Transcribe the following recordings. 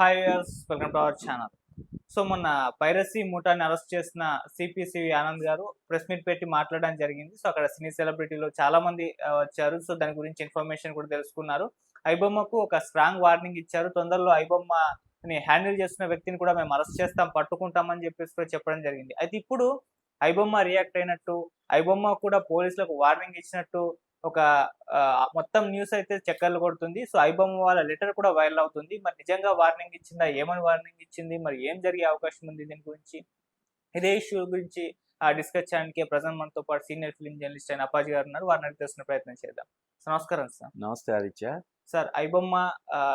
Hi viewers, welcome to our channel. So మొన్న piracy ముఠాని arrest చేసిన CP Anand గారు press meet పెట్టి మాట్లాడడం జరిగింది. సో అక్కడ సినీ సెలబ్రిటీలు చాలా మంది వచ్చారు. సో దాని గురించి ఇన్ఫర్మేషన్ కూడా తెలుసుకున్నారు. ఐబొమ్మకు ఒక స్ట్రాంగ్ వార్నింగ్ ఇచ్చారు. తొందరలో ఐబొమ్మని హ్యాండిల్ చేస్తున్న వ్యక్తిని కూడా మేము అరెస్ట్ చేస్తాం, పట్టుకుంటామని చెప్పేసి కూడా చెప్పడం జరిగింది. అయితే ఇప్పుడు ఐబొమ్మ రియాక్ట్ అయినట్టు, ఐబొమ్మ కూడా పోలీసులకు వార్నింగ్ ఇచ్చినట్టు ఒక మొత్తం న్యూస్ అయితే చక్కర్లు కొడుతుంది. సో ఐబొమ్మ వాళ్ళ లెటర్ కూడా వైరల్ అవుతుంది. మరి నిజంగా వార్నింగ్ ఇచ్చిందా? ఏమని వార్నింగ్ ఇచ్చింది? మరి ఏం జరిగే అవకాశం ఉంది దీని గురించి? ఇదే ఇష్యూ గురించి డిస్కస్ చేయడానికి ప్రెజెంట్ మనతో పాటు సీనియర్ ఫిల్మ్ జర్నలిస్ట్ అయిన అప్పాజీ గారు ఉన్నారు. వారిని అడిగి తెలుసుకునే ప్రయత్నం చేద్దాం. సో నమస్కారం సార్. నమస్తే ఆదిత్య. సార్ ఐబొమ్మ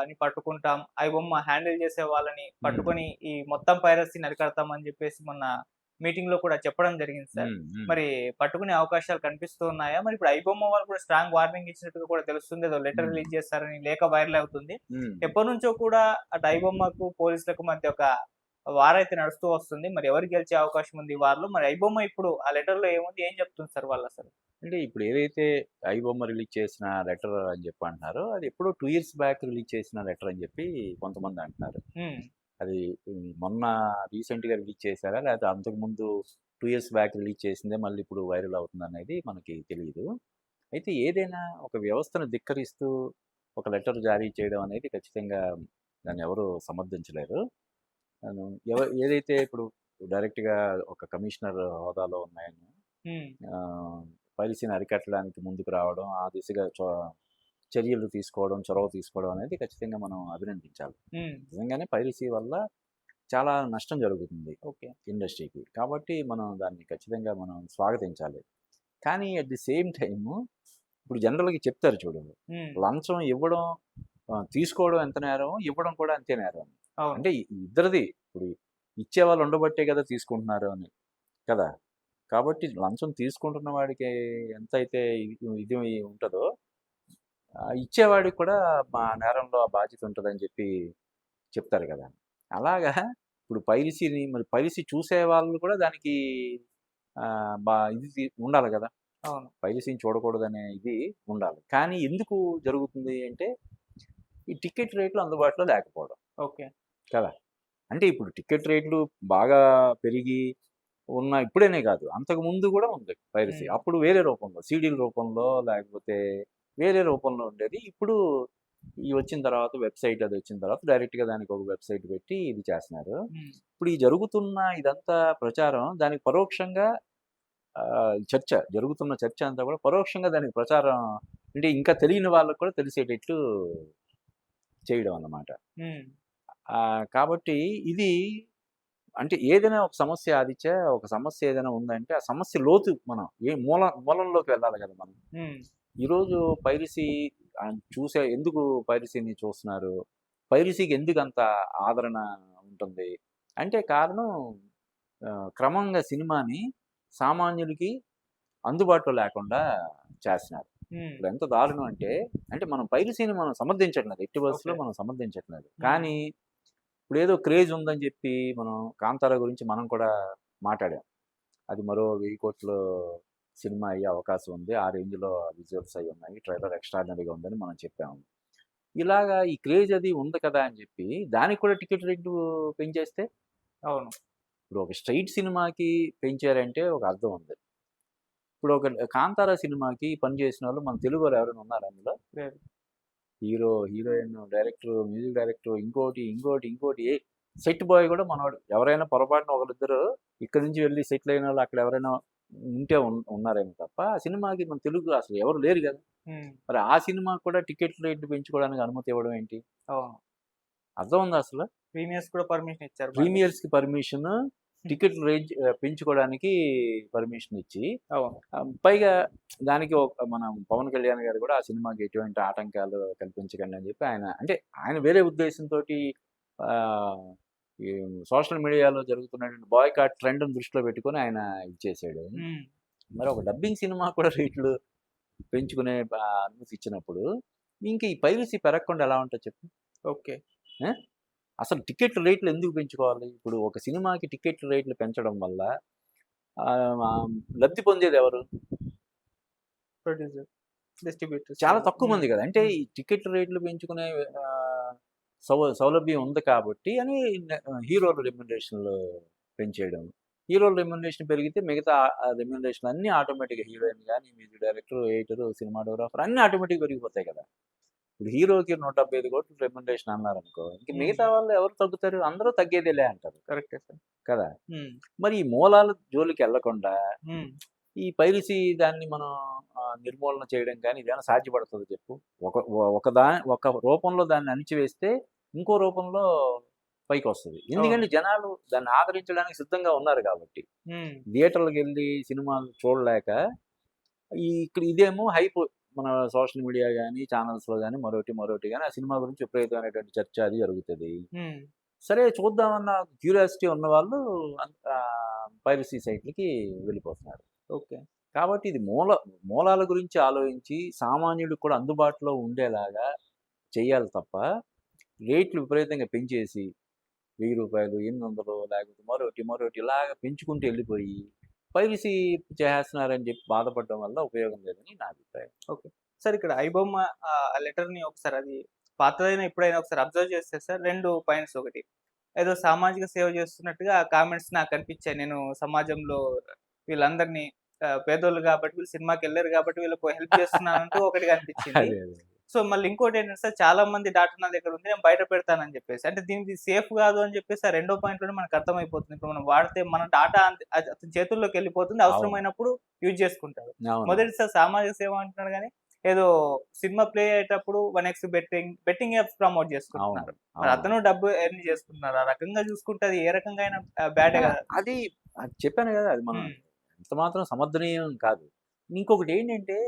ని పట్టుకుంటాం, ఐబొమ్మ హ్యాండిల్ చేసే వాళ్ళని పట్టుకొని ఈ మొత్తం పైరసీని అరికడతామని చెప్పేసి మొన్న మీటింగ్ లో కూడా చెప్పడం జరిగింది సార్. మరి పట్టుకునే అవకాశాలు కనిపిస్తూ ఉన్నాయా? మరి ఇప్పుడు ఐబొమ్మ వాళ్ళు కూడా స్ట్రాంగ్ వార్నింగ్ ఇచ్చినట్టుగా కూడా తెలుస్తుంది. ఏదో లెటర్ రిలీజ్ చేస్తారని లేఖ వైరల్ అవుతుంది. ఎప్పటి నుంచో కూడా అటు ఐబొమ్మకు పోలీసులకు మధ్య ఒక వార్ అయితే నడుస్తూ వస్తుంది. మరి ఎవరు గెలిచే అవకాశం ఉంది ఈ వార్లో? మరి ఐబొమ్మ ఇప్పుడు ఆ లెటర్ లో ఏముంది, ఏం చెప్తుంది సార్ వాళ్ళు అసలు? అంటే ఇప్పుడు ఏదైతే ఐబొమ్మ రిలీజ్ చేసిన లెటర్ అని చెప్పి అంటున్నారో, అది ఎప్పుడో 2 years బ్యాక్ రిలీజ్ చేసిన లెటర్ అని చెప్పి కొంతమంది అంటున్నారు. అది మొన్న రీసెంట్గా రిలీజ్ చేశారా, లేకపోతే అంతకుముందు 2 years బ్యాక్ రిలీజ్ చేసిందే మళ్ళీ ఇప్పుడు వైరల్ అవుతుంది అనేది మనకి తెలియదు. అయితే ఏదైనా ఒక వ్యవస్థను ధిక్కరిస్తూ ఒక లెటర్ జారీ చేయడం అనేది ఖచ్చితంగా దాన్ని ఎవరు సమర్థించలేరు. ఏదైతే ఇప్పుడు డైరెక్ట్గా ఒక కమిషనర్ హోదాలో ఉన్నాయని పైరసీని అరికట్టడానికి ముందుకు రావడం, ఆ దిశగా చర్యలు తీసుకోవడం, చొరవ తీసుకోవడం అనేది ఖచ్చితంగా మనం అభినందించాలి. నిజంగానే పైరసీ వల్ల చాలా నష్టం జరుగుతుంది ఇండస్ట్రీకి. కాబట్టి మనం దాన్ని ఖచ్చితంగా మనం స్వాగతించాలి. కానీ అట్ ది సేమ్ టైము ఇప్పుడు జనరల్గా చెప్తారు చూడు, లంచం ఇవ్వడం తీసుకోవడం ఎంత నేరం, ఇవ్వడం కూడా అంతే నేరం. అంటే ఇద్దరిది, ఇప్పుడు ఇచ్చేవాళ్ళు ఉండబట్టే కదా తీసుకుంటున్నారు అని కదా. కాబట్టి లంచం తీసుకుంటున్న వాడికి ఎంత అయితే ఇది ఉంటుందో, ఇచ్చేవాడికి కూడా మా నేరంలో ఆ బాధ్యత ఉంటుందని చెప్పి చెప్తారు కదా. అలాగా ఇప్పుడు పైరసీని, మరి పైరసీ చూసే వాళ్ళు కూడా దానికి ఇది ఉండాలి కదా. పైరసీని చూడకూడదనే ఇది ఉండాలి. కానీ ఎందుకు జరుగుతుంది అంటే, ఈ టికెట్ రేట్లు అందుబాటులో లేకపోవడం కదా. అంటే ఇప్పుడు టికెట్ రేట్లు బాగా పెరిగి ఉన్న ఇప్పుడేనే కాదు, అంతకు ముందు కూడా ఉంది పైరసీ. అప్పుడు వేరే రూపంలో, సీడీల రూపంలో లేకపోతే వేరే రూపంలో ఉండేది. ఇప్పుడు ఈ వచ్చిన తర్వాత వెబ్సైట్, అది వచ్చిన తర్వాత డైరెక్ట్గా దానికి ఒక వెబ్సైట్ పెట్టి ఇది చేస్తున్నారు. ఇప్పుడు ఈ జరుగుతున్న ఇదంతా ప్రచారం, దానికి పరోక్షంగా జరుగుతున్న చర్చ అంతా కూడా పరోక్షంగా దానికి ప్రచారం, అంటే ఇంకా తెలియని వాళ్ళకు కూడా తెలిసేటట్లు చేయడం అన్నమాట. కాబట్టి ఇది అంటే ఏదైనా ఒక సమస్య ఆదిత్య, ఒక సమస్య ఏదైనా ఉందంటే ఆ సమస్య లోతు మనం మూలంలోకి వెళ్ళాలి కదా మనం. ఈరోజు పైరసీ ఎందుకు పైరసీని చూస్తున్నారు, పైరసీకి ఎందుకు అంత ఆదరణ ఉంటుంది అంటే కారణం క్రమంగా సినిమాని సామాన్యులకి అందుబాటులో లేకుండా చేస్తున్నారు. ఇప్పుడు ఎంత దారుణం అంటే మనం పైరసీని మనం సమర్థించట్లేదు, ఎట్టి బస్సులో మనం సమర్థించట్లేదు. కానీ ఇప్పుడు ఏదో క్రేజ్ ఉందని చెప్పి మనం కాంతారా గురించి మనం కూడా మాట్లాడాం. అది మరో 1000 కోట్ల సినిమా అయ్యే అవకాశం ఉంది, ఆ రేంజ్లో విజువల్స్ అవి ఉన్నాయి, ట్రైలర్ ఎక్స్ట్రాడినరీగా ఉందని మనం చెప్పాము. ఇలాగా ఈ క్రేజ్ అది ఉంది కదా అని చెప్పి దానికి కూడా టికెట్ రేట్లు పెంచేస్తే, ఇప్పుడు ఒక స్ట్రైట్ సినిమాకి పెంచారంటే ఒక అర్థం ఉంది. ఇప్పుడు ఒక కాంతారా సినిమాకి పనిచేసిన వాళ్ళు మన తెలుగు వాళ్ళు ఎవరైనా ఉన్నారు అందులో? Hero, heroine, director, music director, ఇంకోటి సెట్ బాయ్ కూడా మనవాడు. ఎవరైనా పొరపాటున ఒకరిద్దరు ఇక్కడ నుంచి వెళ్ళి సెటిల్ అయిన వాళ్ళు అక్కడ ఎవరైనా ఉంటే ఉన్నారేమో తప్ప ఆ సినిమాకి మన తెలుగు అసలు ఎవరు లేరు కదా. మరి ఆ సినిమా కూడా టికెట్ రేట్లు పెంచుకోవడానికి అనుమతి ఇవ్వడం ఏంటి? అర్థం ఉందా అసలు? ప్రీమియర్స్కి పర్మిషన్, టికెట్ రేంజ్ పెంచుకోవడానికి పర్మిషన్ ఇచ్చి, పైగా దానికి మనం పవన్ కళ్యాణ్ గారు కూడా ఆ సినిమాకి ఎటువంటి ఆటంకాలు కల్పించకండి అని చెప్పి ఆయన వేరే ఉద్దేశంతో ఈ సోషల్ మీడియాలో జరుగుతున్నటువంటి బాయ్కాట్ ట్రెండ్ని దృష్టిలో పెట్టుకొని ఆయన ఇచ్చేసాడు. మరి ఒక డబ్బింగ్ సినిమా కూడా రేట్లు పెంచుకునే అనుమతి ఇచ్చినప్పుడు ఇంకా ఈ పైరసీ పెరగకుండా ఎలా ఉంటుంది చెప్పు? అసలు టికెట్ రేట్లు ఎందుకు పెంచుకోవాలి? ఇప్పుడు ఒక సినిమాకి టికెట్ రేట్లు పెంచడం వల్ల లబ్ధి పొందేది ఎవరు? ప్రొడ్యూసర్, డిస్ట్రిబ్యూటర్, చాలా తక్కువ మంది కదా. అంటే ఈ టికెట్ రేట్లు పెంచుకునే సౌలభ్యం ఉంది కాబట్టి అని హీరోల రెమ్యునరేషన్లు పెంచేయడం. హీరోల రెమ్యునరేషన్ పెరిగితే మిగతా రెమ్యునరేషన్ అన్నీ ఆటోమేటిక్గా హీరోయిన్ కానీ, మ్యూజిక్ డైరెక్టర్, ఎడిటర్, సినిమాటోగ్రాఫర్ అన్నీ ఆటోమేటిక్గా పెరిగిపోతాయి కదా. ఇప్పుడు హీరోకి 175 కోట్లు రెమ్యునరేషన్ అన్నారనుకో, ఇంక మిగతా వాళ్ళు ఎవరు తగ్గుతారు? అందరూ తగ్గేదేలే అంటారు కరెక్టే సార్. కదా. మరి ఈ మూలాల జోలికి వెళ్ళకుండా హ్మ్. ఈ పైరసీ దాన్ని మనం నిర్మూలన చేయడం కానీ ఇదేమైనా సాధ్యపడుతుందో చెప్పు. ఒక రూపంలో దాన్ని అణిచివేస్తే ఇంకో రూపంలో పైకొస్తది. ఎందుకంటే జనాలు దాన్ని ఆదరించడానికి సిద్ధంగా ఉన్నారు కాబట్టి. థియేటర్‌లకి వెళ్ళి సినిమాలు చూడలేక ఇక్కడ ఇదేమో హైప్ మన సోషల్ మీడియా గాని, ఛానల్స్‌లో గాని మరోటి గాని ఆ సినిమా గురించి విపరీతమైనటువంటి చర్చ అది జరుగుతది. సరే చూద్దామన్న క్యూరియాసిటీ ఉన్నవాళ్ళు పైరసీ సైట్‌లకి వెళ్ళిపోతున్నారు. ఓకే. కాబట్టి ఇది మూలాల గురించి ఆలోచించి సామాన్యుడికి కూడా అందుబాటులో ఉండేలాగా చెయ్యాలి తప్ప, రేట్లు విపరీతంగా పెంచేసి రూ. 1000, 800 లేకపోతే మరోటి ఇలాగ పెంచుకుంటూ వెళ్ళిపోయి పైరసీ చేసేస్తున్నారని చెప్పి బాధపడడం వల్ల ఉపయోగం లేదని నా అభిప్రాయం. ఓకే. సార్ ఇక్కడ ఐబొమ్మ లెటర్‌ని ఒకసారి అది పాతదైనా ఇప్పుడైనా ఒకసారి అబ్జర్వ్ చేస్తే సార్ 2 పాయింట్స్. ఒకటి ఏదో సామాజిక సేవ చేస్తున్నట్టుగా కామెంట్స్ నాకు కనిపించాయి. నేను సమాజంలో వీళ్ళందరినీ పేదోళ్ళు కాబట్టి వీళ్ళు సినిమాకెళ్లారు కాబట్టి వీళ్ళకి హెల్ప్ చేస్తున్నానంటూ ఒకటి కనిపించింది. అదే. సో మళ్ళీ ఇంకోటి ఏంటంటే సార్ చాలా మంది డాటా నా దగ్గర ఉంది నేను బయట పెడతానని చెప్పేసి. అంటే దీనికి సేఫ్ కాదు అని చెప్పేసి ఆ రెండో పాయింట్‌లోనే మనకు అర్థమైపోతుంది. ఇప్పుడు మనం వాడితే మన డాటా అతని చేతుల్లోకి వెళ్ళిపోతుంది. అవసరమైనప్పుడు యూజ్ చేసుకుంటాడు. అవును. మొదటిసారి సామాజిక సేవ అంటున్నాడు గానీ ఏదో సినిమా ప్లే అయ్యేటప్పుడు 1x బెట్టింగ్ యాప్స్ ప్రమోట్ చేసుకుంటున్నారు. మరి అతను డబ్బు ఎర్న్ చేసుకుంటున్నారు. ఆ రకంగా చూసుకుంటే అది ఏ రకంగా అయినా బ్యాడే కదా. అది చెప్పాను కదా, అది మనం ఎంత మాత్రం సమర్థనీయం కాదు. ఇంకొకటి ఏంటంటే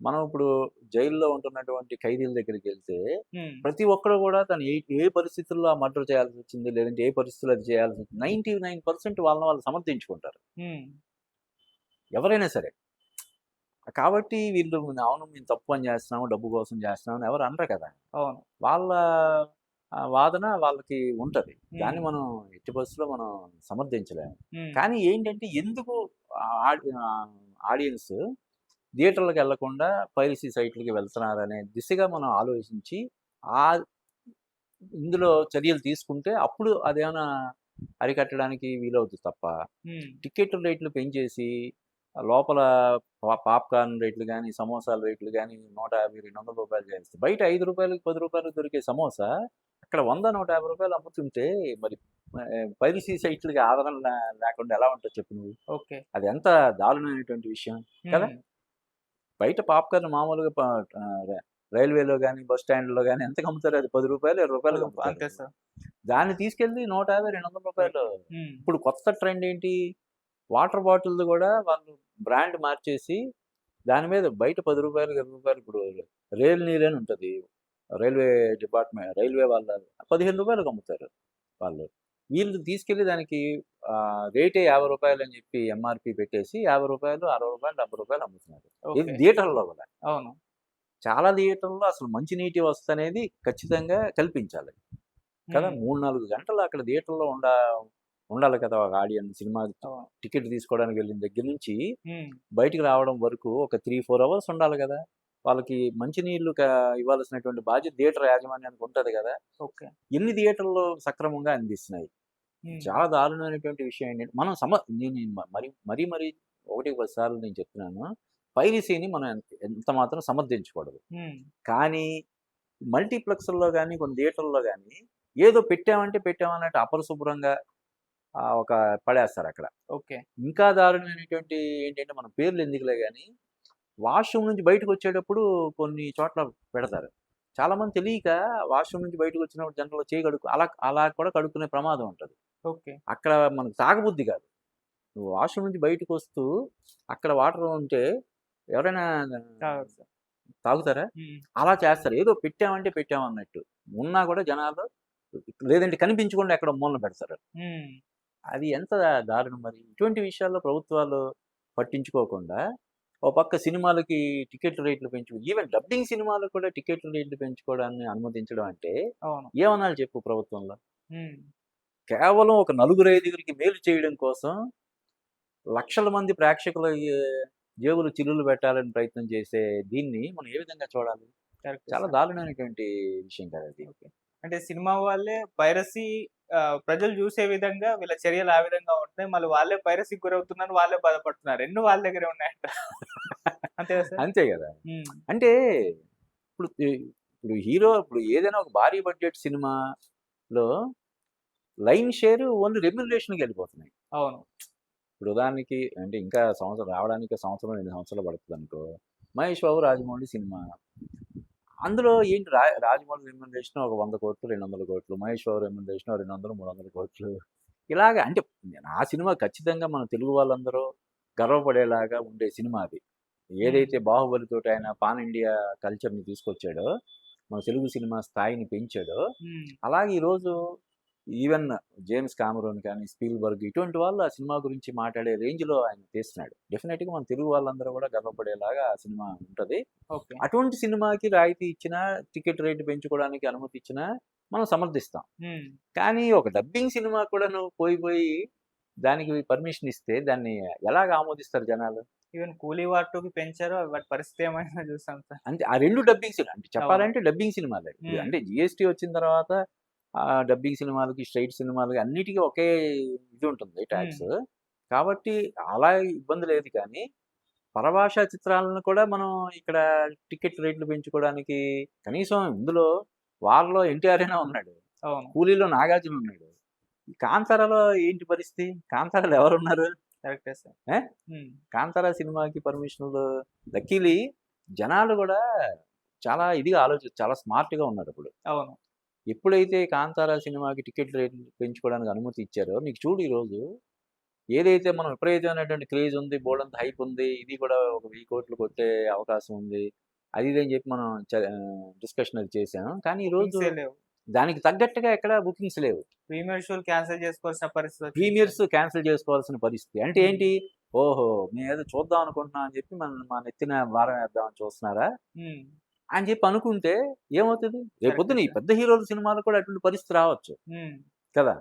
మనం ఇప్పుడు జైల్లో ఉంటున్నటువంటి ఖైదీల దగ్గరికి వెళ్తే ప్రతి ఒక్కరు కూడా తను ఏ పరిస్థితుల్లో ఆ మర్డర్ చేయాల్సి వచ్చింది, లేదంటే ఏ పరిస్థితుల్లో అది చేయాల్సి వచ్చింది 99% వాళ్ళని వాళ్ళు సమర్థించుకుంటారు ఎవరైనా సరే. కాబట్టి వీళ్ళు అవును మేము తప్పు పని చేస్తున్నాము, డబ్బు కోసం చేస్తున్నాము అని ఎవరు అనరు కదా. అవును. వాళ్ళ వాదన వాళ్ళకి ఉంటది. దాన్ని మనం ఎట్టి పరిస్థితుల్లో మనం సమర్థించలేము. కానీ ఏంటంటే ఎందుకు ఆడియన్స్ థియేటర్లకు వెళ్లకుండా పైరసీ సైట్లకి వెళ్తున్నారనే దిశగా మనం ఆలోచించి ఇందులో చర్యలు తీసుకుంటే అప్పుడు అదేమైనా అరికట్టడానికి వీలవుతుంది తప్ప టికెట్ రేట్లు పెంచేసి లోపల పాప్కార్న్ రేట్లు కానీ, సమోసాల రేట్లు కానీ 150, 200 రూపాయలు చేస్తే బయట 5 రూపాయలకి 10 రూపాయలు దొరికే సమోసా అక్కడ 100, 150 రూపాయలు అమ్ముతుంటే మరి పైరసీ సైట్లకి ఆదరణ లేకుండా ఎలా ఉంటుంది చెప్పు నువ్వు. ఓకే. అది ఎంత దారుణమైనటువంటి విషయం కదా. బయట పాప్కార్న్ మామూలుగా రైల్వేలో కానీ, బస్ స్టాండ్లో కానీ ఎంతకు అమ్ముతారు? అది 10 రూపాయలు, 20 రూపాయలు అమ్ముతారు. దాన్ని తీసుకెళ్ళి 150, 200 రూపాయలు. ఇప్పుడు కొత్త ట్రెండ్ ఏంటి? వాటర్ బాటిల్ కూడా వాళ్ళు బ్రాండ్ మార్చేసి దాని మీద బయట 10 రూపాయలు, 20 రూపాయలు. ఇప్పుడు రైల్ నీరు అని ఉంటుంది, రైల్వే డిపార్ట్మెంట్, రైల్వే వాళ్ళ 15 రూపాయలకు అమ్ముతారు వాళ్ళు. వీళ్ళు తీసుకెళ్ళి దానికి రేటే 50 రూపాయలు అని చెప్పి ఎంఆర్పి పెట్టేసి 50 రూపాయలు, 60 రూపాయలు, 70 రూపాయలు అమ్ముతున్నారు. ఇది థియేటర్లో కూడా. అవును. చాలా థియేటర్లో అసలు మంచినీటి వసతి అనేది ఖచ్చితంగా కల్పించాలి కదా. 3-4 గంటలు అక్కడ థియేటర్లో ఉండాలి కదా ఒక ఆడియన్స్. సినిమా టికెట్ తీసుకోవడానికి వెళ్ళిన దగ్గర నుంచి బయటికి రావడం వరకు ఒక 3-4 అవర్స్ ఉండాలి కదా. వాళ్ళకి మంచినీళ్లు ఇవ్వాల్సినటువంటి బాధ్యత థియేటర్ యాజమాన్యానికి ఉంటుంది కదా. ఎన్ని థియేటర్లు సక్రమంగా అందిస్తున్నాయి? చాలా దారుణమైనటువంటి విషయం ఏంటంటే మనం మరీ 1-10 సార్లు నేను చెప్తున్నాను, పైరసీని మనం ఎంత మాత్రం సమర్థించకూడదు. కానీ మల్టీప్లెక్స్లో కానీ కొన్ని థియేటర్లో కానీ ఏదో పెట్టామన్నట్టు అపరిశుభ్రంగా ఒక పడేస్తారు అక్కడ. ఓకే. ఇంకా దారుణమైనటువంటి ఏంటంటే మనం పేర్లు ఎందుకులే కానీ వాష్రూమ్ నుంచి బయటకు వచ్చేటప్పుడు కొన్ని చోట్ల పెడతారు. చాలామంది తెలియక వాష్రూమ్ నుంచి బయటకు వచ్చినప్పుడు జనరల్గా చేయి అలా కూడా కడుక్కునే ప్రమాదం ఉంటుంది. ఓకే. అక్కడ మనకు తాగబుద్ధి కాదు. నువ్వు వాష్రూమ్ నుంచి బయటకు వస్తూ అక్కడ వాటర్ ఉంటే ఎవరైనా తాగుతారా? అలా చేస్తారు. ఏదో పెట్టామన్నట్టు ఉన్నా కూడా జనాలు, లేదంటే కనిపించకుండా ఎక్కడ మూలన పెడతారు. అది ఎంత దారుణం మరి. ఇటువంటి విషయాల్లో ప్రభుత్వాలు పట్టించుకోకుండా ఓ పక్క సినిమాలకి టికెట్ రేట్లు ఈవెన్ డబ్బింగ్ సినిమాలకు కూడా టికెట్ రేట్లు పెంచుకోవడాన్ని అనుమతించడం అంటే ఏమనాలి చెప్పు ప్రభుత్వంలో. కేవలం ఒక 4-5 మేలు చేయడం కోసం లక్షల మంది ప్రేక్షకుల జేబులు చిల్లులు పెట్టాలని ప్రయత్నం చేసే దీన్ని మనం ఏ విధంగా చూడాలి? చాలా దారుణమైనటువంటి విషయం కదా అది. అంటే సినిమా వాళ్ళే పైరసీ ప్రజలు చూసే విధంగా వీళ్ళ చర్యలు ఆ విధంగా ఉంటున్నాయి. మళ్ళీ వాళ్ళే పైరసీకి గురవుతున్నారు. వాళ్ళే బాధపడుతున్నారు. 2 వాళ్ళ దగ్గరే ఉన్నాయంట. అంతే కదా సార్? అంతే కదా! హ్మ్. అంటే ఇప్పుడు ఇప్పుడు ఏదైనా ఒక భారీ బడ్జెట్ సినిమాలో లైన్ షేర్ ఓన్లీ రెమ్యునరేషన్‌కి వెళ్ళిపోతున్నాయి. అవును. ఇప్పుడు ఉదాహరణకి అంటే ఇంకా సంవత్సరం రావడానికి సంవత్సరం, 2 సంవత్సరాలు పడుతుందనుకో. 'మహేష్ బాబు' 'రాజమౌళి' సినిమా. అందులో ఏంటి రాజమౌళి రెమ్యునరేషన్ ఒక 100,00,00,000, 200,00,00,000. మహేష్ బాబు రెమ్యునరేషన్ 200, 300,00,00,000. ఇలాగ అంటే ఆ సినిమా ఖచ్చితంగా మన తెలుగు వాళ్ళందరూ గర్వపడేలాగా ఉండే సినిమా అది. హ్మ్. ఏదైతే 'బాహుబలితోటి' ఆయన పాన్ ఇండియా కల్చర్‌ని తీసుకొచ్చాడో, మన తెలుగు సినిమా స్థాయిని పెంచాడో, హ్మ్. అలాగే ఈరోజు ఈవెన్ జేమ్స్ కామెరూన్ కానీ, స్పీల్‌బర్గ్ ఇటువంటి వాళ్ళు ఆ సినిమా గురించి మాట్లాడే రేంజ్‌లో ఆయన తీస్తున్నాడు. డెఫినెట్‌గా మన తెలుగు వాళ్ళందరూ కూడా గర్వపడేలాగా ఆ సినిమా ఉంటది. ఓకే. అటువంటి సినిమాకి రాయితీ ఇచ్చినా, టికెట్ రేట్ పెంచుకోవడానికి అనుమతి ఇచ్చినా మనం సమర్థిస్తాం. హ్మ్. కానీ ఒక డబ్బింగ్ సినిమా కూడా నువ్వు పోయి దానికి పర్మిషన్ ఇస్తే దాన్ని ఎలాగ ఆమోదిస్తారు జనాలు? ఈవెన్ 'కూలీ వార్ 2'కి పెంచారు. వాటి పరిస్థితి ఏమైందో చూసాం సార్. అంటే ఆ 2 డబ్బింగ్ సినిమా అంటే అవును. చెప్పాలంటే డబ్బింగ్ సినిమాలే. ఇప్పుడు హ్మ్. అంటే జీఎస్టీ వచ్చిన తర్వాత డబ్బింగ్ సినిమాలకి, స్ట్రెయిట్ సినిమాలకి అన్నిటికి ఒకే ఇది ఉంటుంది హ్మ్. టాక్స్. కాబట్టి అలా ఇబ్బంది లేదు కానీ, పరభాషా చిత్రాలను కూడా మనం ఇక్కడ టికెట్ రేట్లు పెంచుకోవడానికి కనీసం ఇందులో 'వార్‌లో' ఎన్టీఆర్ అయినా ఉన్నాడు. అవును. 'కూలీలో' నాగార్జున ఉన్నాడు. ఈ 'కాంతారాలో' ఏంటి పరిస్థితి? 'కాంతారాలో' ఎవరున్నారు? కరెక్టే సార్. ఆ! హ్మ్. 'కాంతారా' సినిమాకి పర్మిషన్‌లు లక్కీలీ జనాలు గూడా చాలా ఇదిగా చాలా స్మార్ట్‌గా ఉన్నారిప్పుడు. అవును. ఎప్పుడైతే 'కాంతారా' సినిమాకి టికెట్ రేట్లు పెంచుకోవడానికి అనుమతి ఇచ్చారో, నీకు చూడు ఈరోజు ఏదైతే మనం విపరీతమైనటువంటి క్రేజ్ ఉంది, బోలెడంత హైప్ ఉంది, ఇది కూడా ఒక 10,00,00,000 కొట్టే అవకాశం ఉంది. అది ఇది అని చెప్పి మనం డిస్కషన్ అది చేసాం. కానీ ఈరోజు బుకింగ్సే లేవు. దానికి తగ్గట్టుగా ఎక్కడ బుకింగ్స్ లేవు. ప్రీమియర్ షోలు క్యాన్సెల్ చేసుకోవాల్సిన పరిస్థితి వచ్చింది సార్. ప్రీమియర్స్ క్యాన్సెల్ చేసుకోవాల్సిన పరిస్థితి. అంటే హ్మ్. ఏంటి? ఓహో! మేమేదో చూద్దాం అనుకుంటున్నాం అని చెప్పి మా నెత్తిన భారం వేద్దామని చూస్తున్నారా? హ్మ్. అని చెప్పి అనుకుంటే ఏమవుతది? కరెక్టే రేపొద్దున ఈ సార్. పెద్ద హీరోల సినిమాలు కూడా అటువంటి పరిస్థితి రావచ్చు. హ్మ్. కదా!